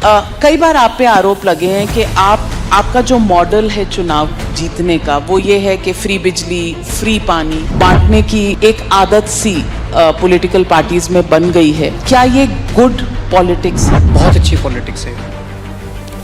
कई बार आप पे आरोप लगे हैं कि आपका जो मॉडल है चुनाव जीतने का वो ये है कि फ्री बिजली, फ्री पानी बांटने की एक आदत सी पॉलिटिकल पार्टीज में बन गई है। क्या ये गुड पॉलिटिक्स है? बहुत अच्छी पॉलिटिक्स है,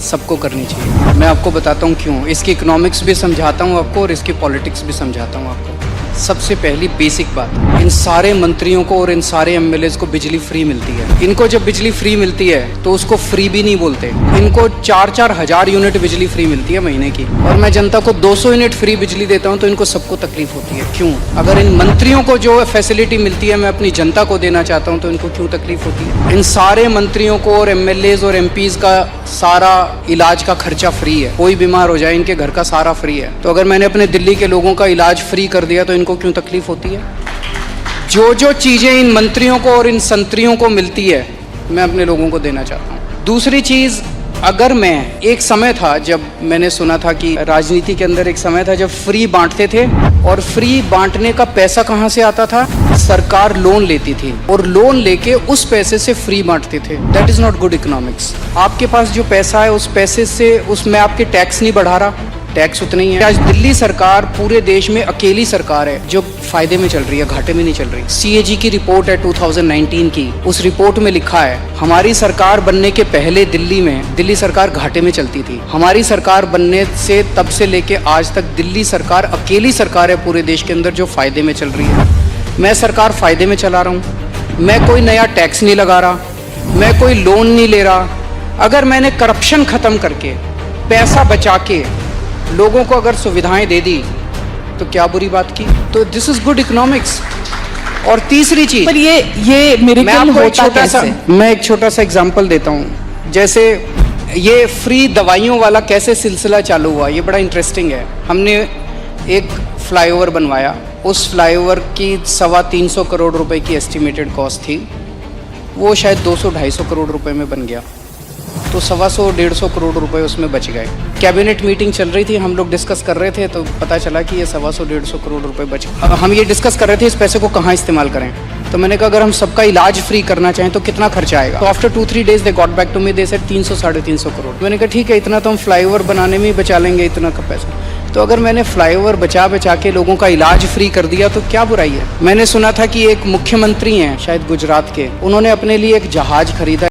सबको करनी चाहिए। मैं आपको बताता हूँ क्यों। इसकी इकोनॉमिक्स भी समझाता हूँ आपको और इसकी पॉलिटिक्स भी समझाता हूँ आपको। सबसे पहली बेसिक बात, इन सारे मंत्रियों को और इन सारे एमएलएज को बिजली फ्री मिलती है। इनको जब बिजली फ्री मिलती है तो उसको फ्री भी नहीं बोलते। इनको 4-4 हज़ार यूनिट बिजली फ्री मिलती है महीने की, और मैं जनता को 200 यूनिट फ्री बिजली देता हूं तो इनको सबको तकलीफ होती है। क्यों? अगर इन मंत्रियों को जो फैसिलिटी मिलती है मैं अपनी जनता को देना चाहता हूं तो इनको क्यों तकलीफ होती है? इन सारे मंत्रियों को और एमएलएज और एमपीज का सारा इलाज का खर्चा फ्री है। कोई बीमार हो जाए इनके घर का सारा फ्री है। तो अगर मैंने अपने दिल्ली के लोगों का इलाज फ्री कर दिया तो इनको क्यों तकलीफ होती है? जो जो चीजें इन मंत्रियों को और इन संतरियों को मिलती है मैं अपने लोगों को देना चाहता हूँ। दूसरी चीज, अगर मैं एक समय था जब मैंने सुना था कि राजनीति के अंदर एक समय था जब फ्री बांटते थे, और फ्री बांटने का पैसा कहाँ से आता था? सरकार लोन लेती थी और लोन लेके उस पैसे से फ्री बांटते थे। That is not good economics. आपके पास जो पैसा है उस पैसे से उसमें आपके टैक्स नहीं बढ़ा रहा, टैक्स उतना ही है। आज दिल्ली सरकार पूरे देश में अकेली सरकार है जो फायदे में चल रही है, घाटे में नहीं चल रही। सीएजी की रिपोर्ट है 2019 की, उस रिपोर्ट में लिखा है हमारी सरकार बनने के पहले दिल्ली सरकार घाटे में चलती थी। हमारी सरकार बनने से तब से लेके आज तक दिल्ली सरकार अकेली सरकार है पूरे देश के अंदर जो फायदे में चल रही है। मैं सरकार फायदे में चला रहा हूँ, मैं कोई नया टैक्स नहीं लगा रहा, मैं कोई लोन नहीं ले रहा। अगर मैंने करप्शन खत्म करके पैसा बचा के लोगों को अगर सुविधाएं दे दी तो क्या बुरी बात की? तो दिस इज गुड इकोनॉमिक्स। और तीसरी चीज, पर ये मिरेकल होता कैसे? मैं एक छोटा सा एग्जांपल देता हूँ। जैसे ये फ्री दवाइयों वाला कैसे सिलसिला चालू हुआ, ये बड़ा इंटरेस्टिंग है। हमने एक फ्लाईओवर बनवाया, उस फ्लाईओवर की 325 करोड़ रुपए की एस्टिमेटेड कॉस्ट थी, वो शायद 200-250 करोड़ रुपए में बन गया, तो 125-150 करोड़ रुपए उसमें बच गए। कैबिनेट मीटिंग चल रही थी, हम लोग डिस्कस कर रहे थे तो पता चला कि ये 125-150 करोड़ रुपए बच गए। हम ये डिस्कस कर रहे थे इस पैसे को कहाँ इस्तेमाल करें। तो मैंने कहा अगर हम सबका इलाज फ्री करना चाहें तो कितना खर्चा आएगा? तो after 2-3 days they got back to me, they said 300-350 crore. मैंने कहा ठीक है, इतना तो हम फ्लाईओवर बनाने में ही बचा लेंगे, इतना का पैसा। तो अगर मैंने फ्लाईओवर बचा के लोगों का इलाज फ्री कर दिया तो क्या बुराई है? मैंने सुना था कि एक मुख्यमंत्री हैं शायद गुजरात के, उन्होंने अपने लिए एक जहाज खरीदा।